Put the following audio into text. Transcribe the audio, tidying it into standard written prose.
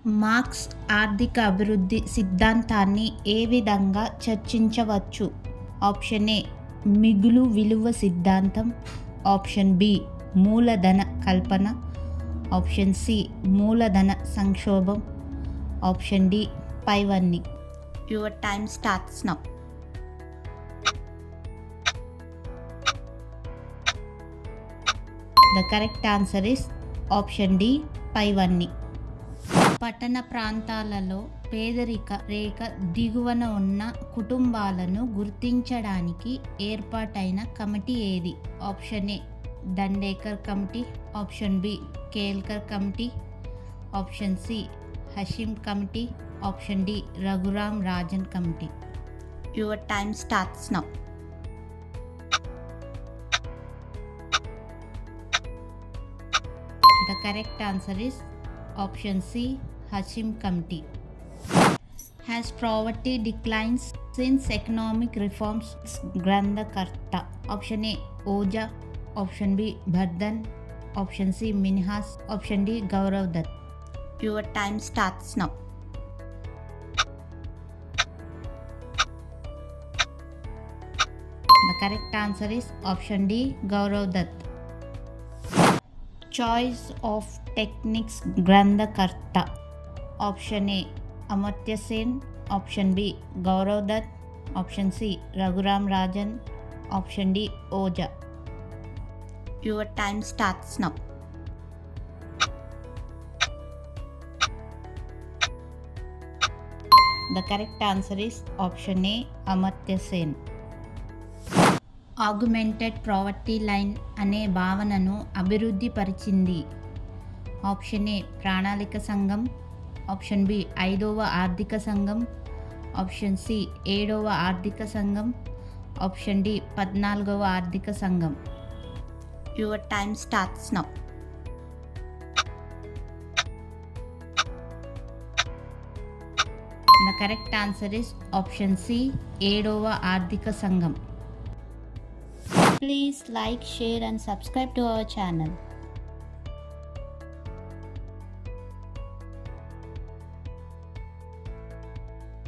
Marks ఆర్థిక అభివృద్ధి సిద్ధాంతాన్ని ఏ విధంగా చర్చించవచ్చు? ఆప్షన్ ఏ మిగులు విలువ సిద్ధాంతం, ఆప్షన్ బి మూలధన కల్పన, ఆప్షన్ సి మూలధన సంక్షోభం, ఆప్షన్ డి పైవన్నీ. Your time starts now. The correct answer is option D పైవన్నీ. పట్టణ ప్రాంతాలలో పేదరిక రేఖ దిగువన ఉన్న కుటుంబాలను గుర్తించడానికి ఏర్పాటైన కమిటీ ఏది? Option A Dandekar committee, option B Kelkar committee, option C Hashim committee, option D Raghuram Rajan committee. Your time starts now. The correct answer is option C, Hashim Committee. Has poverty declines since economic reforms? Grandakarta. Option A, Oja. Option B, Bardhan. Option C, Minhas. Option D, Gaurav Dutt. Your time starts now. The correct answer is option D, Gaurav Dutt. Choice of techniques గ్రంథకర్త. Option A Amartya Sen, option B Gaurav Datt, option C Raghuram Rajan, option D Ojha. Your time starts now. The correct answer is option A Amartya Sen. Augmented poverty line అనే భావనను అభివృద్ధి పరిచింది. Option A ప్రణాళిక సంఘం, option B 5వ ఆర్థిక సంఘం, option C 7వ ఆర్థిక సంఘం, ఆప్షన్ డి 14వ ఆర్థిక సంఘం. Your time starts now. The correct answer is option C 7వ ఆర్థిక సంఘం. Please like, share and subscribe to our channel.